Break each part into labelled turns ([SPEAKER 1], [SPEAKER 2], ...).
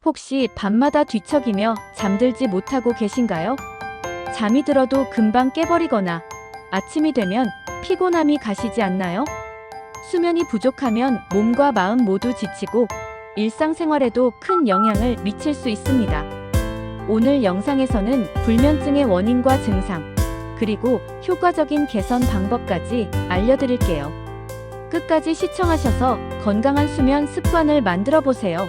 [SPEAKER 1] 혹시 밤마다 뒤척이며 잠들지 못하고 계신가요? 잠이 들어도 금방 깨버리거나 아침이 되면 피곤함이 가시지 않나요? 수면이 부족하면 몸과 마음 모두 지치고 일상생활에도 큰 영향을 미칠 수 있습니다. 오늘 영상에서는 불면증의 원인과 증상, 그리고 효과적인 개선 방법까지 알려드릴게요. 끝까지 시청하셔서 건강한 수면 습관을 만들어 보세요.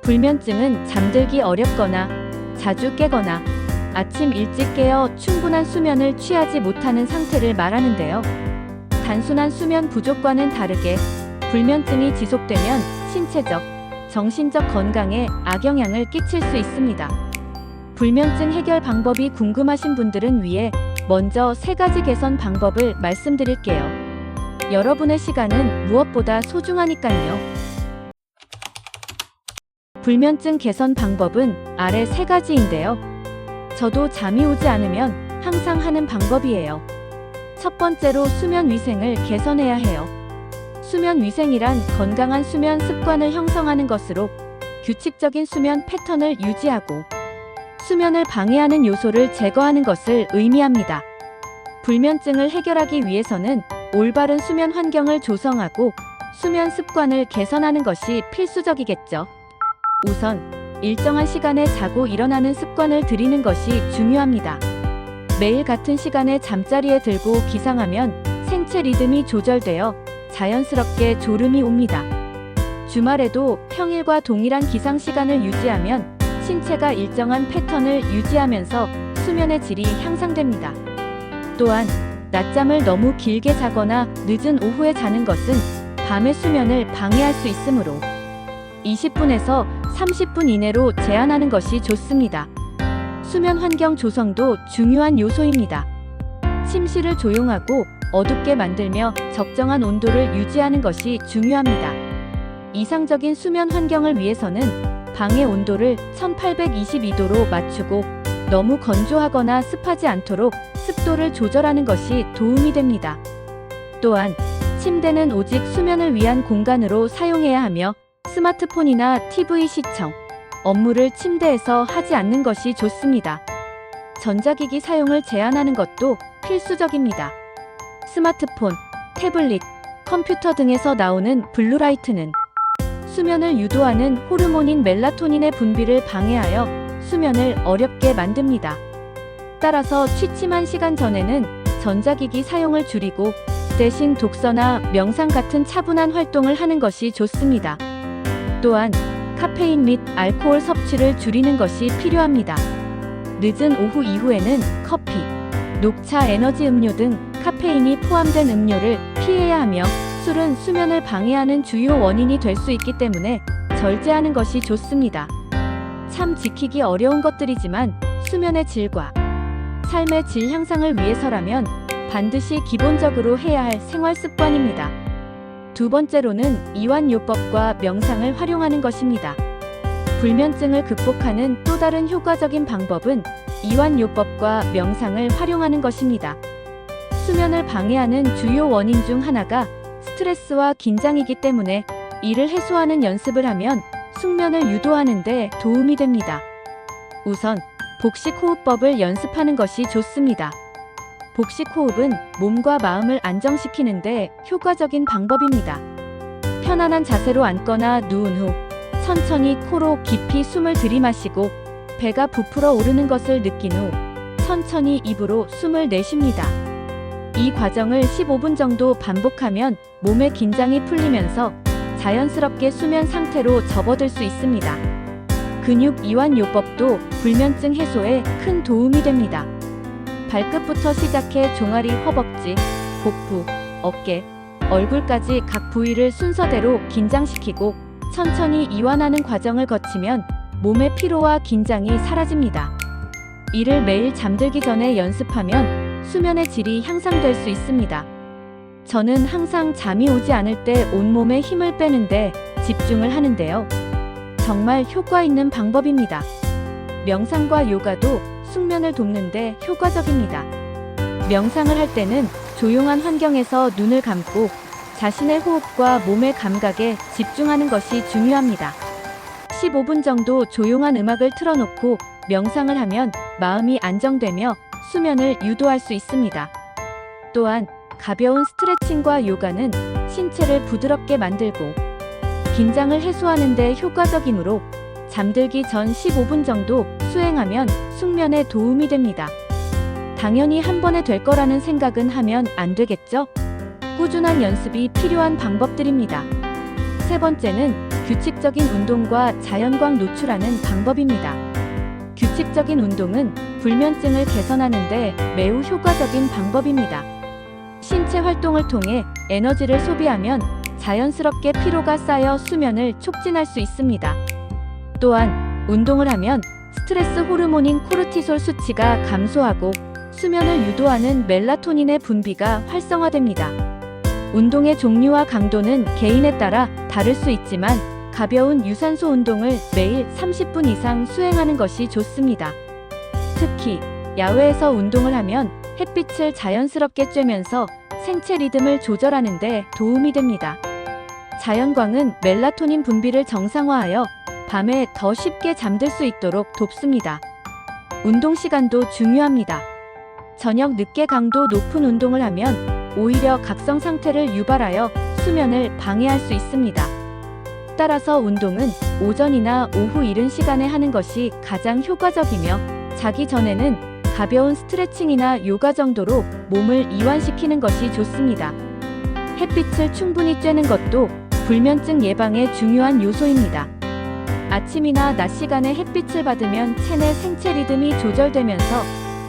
[SPEAKER 1] 불면증은 잠들기 어렵거나 자주 깨거나 아침 일찍 깨어 충분한 수면을 취하지 못하는 상태를 말하는데요. 단순한 수면 부족과는 다르게 불면증이 지속되면 신체적, 정신적 건강에 악영향을 끼칠 수 있습니다. 불면증 해결 방법이 궁금하신 분들은 위에 먼저 3가지 개선 방법을 말씀드릴게요. 여러분의 시간은 무엇보다 소중하니까요. 불면증 개선 방법은 아래 3가지인데요. 저도 잠이 오지 않으면 항상 하는 방법이에요. 첫 번째로 수면 위생을 개선해야 해요. 수면 위생이란 건강한 수면 습관을 형성하는 것으로 규칙적인 수면 패턴을 유지하고 수면을 방해하는 요소를 제거하는 것을 의미합니다. 불면증을 해결하기 위해서는 올바른 수면 환경을 조성하고 수면 습관을 개선하는 것이 필수적이겠죠. 우선 일정한 시간에 자고 일어나는 습관을 들이는 것이 중요합니다. 매일 같은 시간에 잠자리에 들고 기상하면 생체 리듬이 조절되어 자연스럽게 졸음이 옵니다. 주말에도 평일과 동일한 기상 시간을 유지하면 신체가 일정한 패턴을 유지하면서 수면의 질이 향상됩니다. 또한 낮잠을 너무 길게 자거나 늦은 오후에 자는 것은 밤의 수면을 방해할 수 있으므로 20분에서 30분 이내로 제한하는 것이 좋습니다. 수면 환경 조성도 중요한 요소입니다. 침실을 조용하고 어둡게 만들며 적정한 온도를 유지하는 것이 중요합니다. 이상적인 수면 환경을 위해서는 방의 온도를 1822도로 맞추고 너무 건조하거나 습하지 않도록 습도를 조절하는 것이 도움이 됩니다. 또한 침대는 오직 수면을 위한 공간으로 사용해야 하며 스마트폰이나 TV 시청, 업무를 침대에서 하지 않는 것이 좋습니다. 전자기기 사용을 제한하는 것도 필수적입니다. 스마트폰, 태블릿, 컴퓨터 등에서 나오는 블루라이트는 수면을 유도하는 호르몬인 멜라토닌의 분비를 방해하여 수면을 어렵게 만듭니다. 따라서 취침한 시간 전에는 전자기기 사용을 줄이고 대신 독서나 명상 같은 차분한 활동을 하는 것이 좋습니다. 또한 카페인 및 알코올 섭취를 줄이는 것이 필요합니다. 늦은 오후 이후에는 커피, 녹차, 에너지 음료 등 카페인이 포함된 음료를 피해야 하며 술은 수면을 방해하는 주요 원인이 될 수 있기 때문에 절제하는 것이 좋습니다. 참 지키기 어려운 것들이지만 수면의 질과 삶의 질 향상을 위해서라면 반드시 기본적으로 해야 할 생활 습관입니다. 두 번째로는 이완요법과 명상을 활용하는 것입니다. 불면증을 극복하는 또 다른 효과적인 방법은 이완요법과 명상을 활용하는 것입니다. 수면을 방해하는 주요 원인 중 하나가 스트레스와 긴장이기 때문에 이를 해소하는 연습을 하면 숙면을 유도하는 데 도움이 됩니다. 우선 복식호흡법을 연습하는 것이 좋습니다. 복식호흡은 몸과 마음을 안정시키는 데 효과적인 방법입니다. 편안한 자세로 앉거나 누운 후 천천히 코로 깊이 숨을 들이마시고 배가 부풀어 오르는 것을 느낀 후 천천히 입으로 숨을 내쉽니다. 이 과정을 15분 정도 반복하면 몸의 긴장이 풀리면서 자연스럽게 수면 상태로 접어들 수 있습니다. 근육 이완요법도 불면증 해소에 큰 도움이 됩니다. 발끝부터 시작해 종아리, 허벅지, 복부, 어깨, 얼굴까지 각 부위를 순서대로 긴장시키고 천천히 이완하는 과정을 거치면 몸의 피로와 긴장이 사라집니다. 이를 매일 잠들기 전에 연습하면 수면의 질이 향상될 수 있습니다. 저는 항상 잠이 오지 않을 때 온몸에 힘을 빼는데 집중을 하는데요. 정말 효과 있는 방법입니다. 명상과 요가도 숙면을 돕는데 효과적입니다. 명상을 할 때는 조용한 환경에서 눈을 감고 자신의 호흡과 몸의 감각에 집중하는 것이 중요합니다. 15분 정도 조용한 음악을 틀어놓고 명상을 하면 마음이 안정되며 수면을 유도할 수 있습니다. 또한 가벼운 스트레칭과 요가는 신체를 부드럽게 만들고 긴장을 해소하는 데 효과적이므로 잠들기 전 15분 정도 수행하면 숙면에 도움이 됩니다. 당연히 한 번에 될 거라는 생각은 하면 안 되겠죠? 꾸준한 연습이 필요한 방법들입니다. 세 번째는 규칙적인 운동과 자연광 노출하는 방법입니다. 규칙적인 운동은 불면증을 개선하는 데 매우 효과적인 방법입니다. 신체 활동을 통해 에너지를 소비하면 자연스럽게 피로가 쌓여 수면을 촉진할 수 있습니다. 또한 운동을 하면 스트레스 호르몬인 코르티솔 수치가 감소하고 수면을 유도하는 멜라토닌의 분비가 활성화됩니다. 운동의 종류와 강도는 개인에 따라 다를 수 있지만 가벼운 유산소 운동을 매일 30분 이상 수행하는 것이 좋습니다. 특히 야외에서 운동을 하면 햇빛을 자연스럽게 쬐면서 생체 리듬을 조절하는 데 도움이 됩니다. 자연광은 멜라토닌 분비를 정상화하여 밤에 더 쉽게 잠들 수 있도록 돕습니다. 운동 시간도 중요합니다. 저녁 늦게 강도 높은 운동을 하면 오히려 각성 상태를 유발하여 수면을 방해할 수 있습니다. 따라서 운동은 오전이나 오후 이른 시간에 하는 것이 가장 효과적이며 자기 전에는 가벼운 스트레칭이나 요가 정도로 몸을 이완시키는 것이 좋습니다. 햇빛을 충분히 쬐는 것도 불면증 예방에 중요한 요소입니다. 아침이나 낮 시간에 햇빛을 받으면 체내 생체 리듬이 조절되면서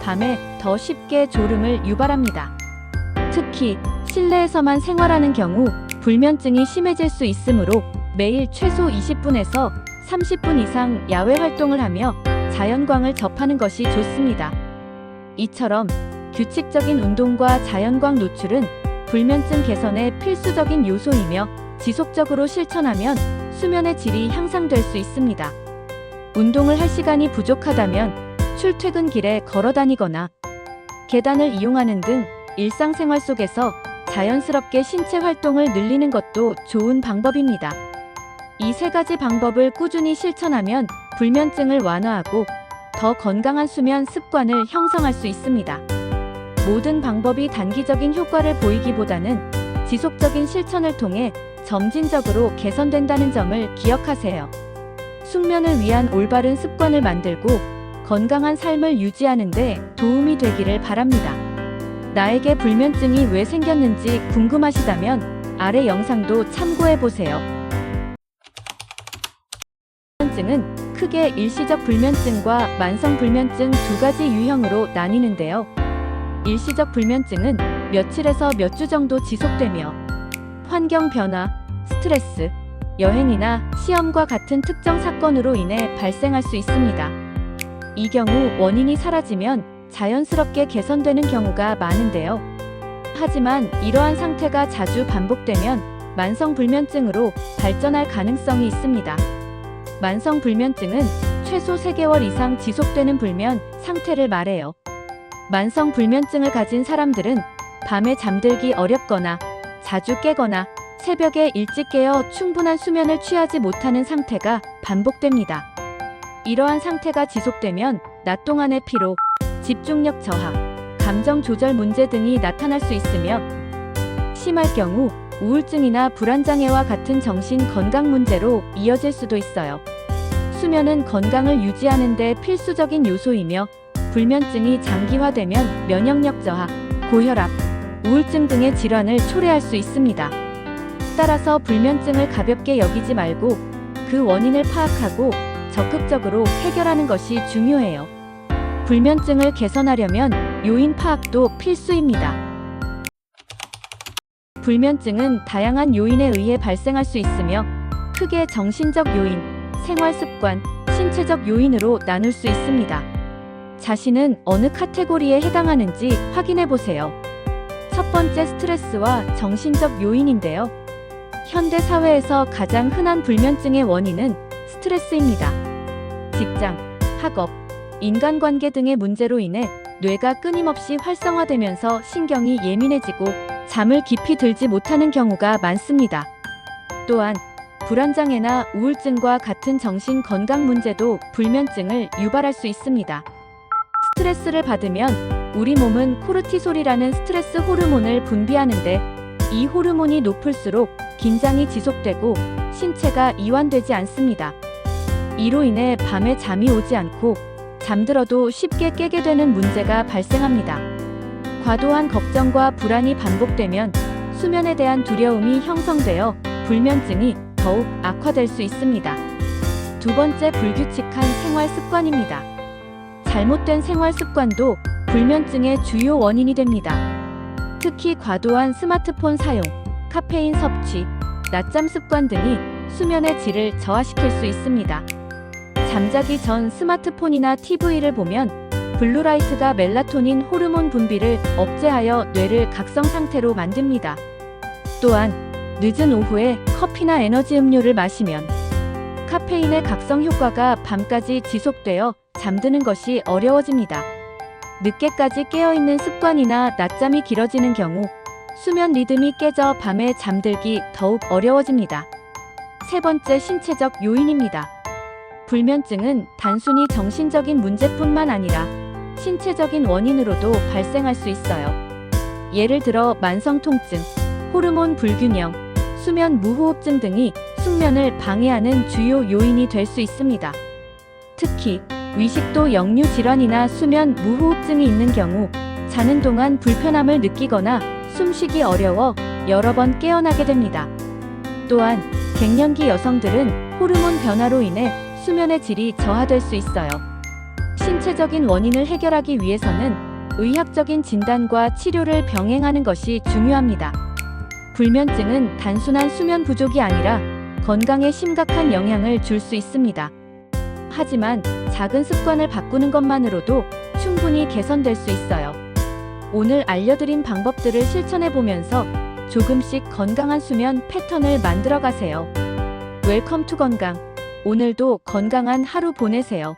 [SPEAKER 1] 밤에 더 쉽게 졸음을 유발합니다. 특히 실내에서만 생활하는 경우 불면증이 심해질 수 있으므로 매일 최소 20분에서 30분 이상 야외 활동을 하며 자연광을 접하는 것이 좋습니다. 이처럼 규칙적인 운동과 자연광 노출은 불면증 개선의 필수적인 요소이며 지속적으로 실천하면 수면의 질이 향상될 수 있습니다. 운동을 할 시간이 부족하다면 출퇴근길에 걸어 다니거나 계단을 이용하는 등 일상생활 속에서 자연스럽게 신체 활동을 늘리는 것도 좋은 방법입니다. 이 세 가지 방법을 꾸준히 실천하면 불면증을 완화하고 더 건강한 수면 습관을 형성할 수 있습니다. 모든 방법이 단기적인 효과를 보이기보다는 지속적인 실천을 통해 점진적으로 개선된다는 점을 기억하세요. 숙면을 위한 올바른 습관을 만들고 건강한 삶을 유지하는 데 도움이 되기를 바랍니다. 나에게 불면증이 왜 생겼는지 궁금하시다면 아래 영상도 참고해보세요. 불면증은 크게 일시적 불면증과 만성 불면증 두 가지 유형으로 나뉘는데요. 일시적 불면증은 며칠에서 몇 주 정도 지속되며 환경 변화, 스트레스, 여행이나 시험과 같은 특정 사건으로 인해 발생할 수 있습니다. 이 경우 원인이 사라지면 자연스럽게 개선되는 경우가 많은데요. 하지만 이러한 상태가 자주 반복되면 만성 불면증으로 발전할 가능성이 있습니다. 만성 불면증은 최소 3개월 이상 지속되는 불면 상태를 말해요. 만성 불면증을 가진 사람들은 밤에 잠들기 어렵거나 자주 깨거나 새벽에 일찍 깨어 충분한 수면을 취하지 못하는 상태가 반복됩니다. 이러한 상태가 지속되면 낮 동안의 피로, 집중력 저하, 감정 조절 문제 등이 나타날 수 있으며 심할 경우 우울증이나 불안장애와 같은 정신 건강 문제로 이어질 수도 있어요. 수면은 건강을 유지하는 데 필수적인 요소이며 불면증이 장기화되면 면역력 저하, 고혈압, 우울증 등의 질환을 초래할 수 있습니다. 따라서 불면증을 가볍게 여기지 말고 그 원인을 파악하고 적극적으로 해결하는 것이 중요해요. 불면증을 개선하려면 요인 파악도 필수입니다. 불면증은 다양한 요인에 의해 발생할 수 있으며 크게 정신적 요인, 생활 습관, 신체적 요인으로 나눌 수 있습니다. 자신은 어느 카테고리에 해당하는지 확인해 보세요. 첫 번째, 스트레스와 정신적 요인인데요. 현대 사회에서 가장 흔한 불면증의 원인은 스트레스입니다. 직장, 학업, 인간관계 등의 문제로 인해 뇌가 끊임없이 활성화되면서 신경이 예민해지고 잠을 깊이 들지 못하는 경우가 많습니다. 또한 불안장애나 우울증과 같은 정신 건강 문제도 불면증을 유발할 수 있습니다. 스트레스를 받으면 우리 몸은 코르티솔이라는 스트레스 호르몬을 분비하는데 이 호르몬이 높을수록 긴장이 지속되고 신체가 이완되지 않습니다. 이로 인해 밤에 잠이 오지 않고 잠들어도 쉽게 깨게 되는 문제가 발생합니다. 과도한 걱정과 불안이 반복되면 수면에 대한 두려움이 형성되어 불면증이 더욱 악화될 수 있습니다. 두 번째, 불규칙한 생활 습관입니다. 잘못된 생활 습관도 불면증의 주요 원인이 됩니다. 특히 과도한 스마트폰 사용, 카페인 섭취, 낮잠 습관 등이 수면의 질을 저하시킬 수 있습니다. 잠자기 전 스마트폰이나 TV를 보면 블루라이트가 멜라토닌 호르몬 분비를 억제하여 뇌를 각성 상태로 만듭니다. 또한 늦은 오후에 커피나 에너지 음료를 마시면 카페인의 각성 효과가 밤까지 지속되어 잠드는 것이 어려워집니다. 늦게까지 깨어있는 습관이나 낮잠이 길어지는 경우 수면 리듬이 깨져 밤에 잠들기 더욱 어려워집니다. 세 번째, 신체적 요인입니다. 불면증은 단순히 정신적인 문제뿐만 아니라 신체적인 원인으로도 발생할 수 있어요. 예를 들어 만성 통증, 호르몬 불균형, 수면 무호흡증 등이 숙면을 방해하는 주요 요인이 될 수 있습니다. 특히 위식도 역류 질환이나 수면 무호흡증이 있는 경우 자는 동안 불편함을 느끼거나 숨쉬기 어려워 여러 번 깨어나게 됩니다. 또한 갱년기 여성들은 호르몬 변화로 인해 수면의 질이 저하될 수 있어요. 신체적인 원인을 해결하기 위해서는 의학적인 진단과 치료를 병행하는 것이 중요합니다. 불면증은 단순한 수면 부족이 아니라 건강에 심각한 영향을 줄 수 있습니다. 하지만 작은 습관을 바꾸는 것만으로도 충분히 개선될 수 있어요. 오늘 알려드린 방법들을 실천해 보면서 조금씩 건강한 수면 패턴을 만들어 가세요. 웰컴 투 건강. 오늘도 건강한 하루 보내세요.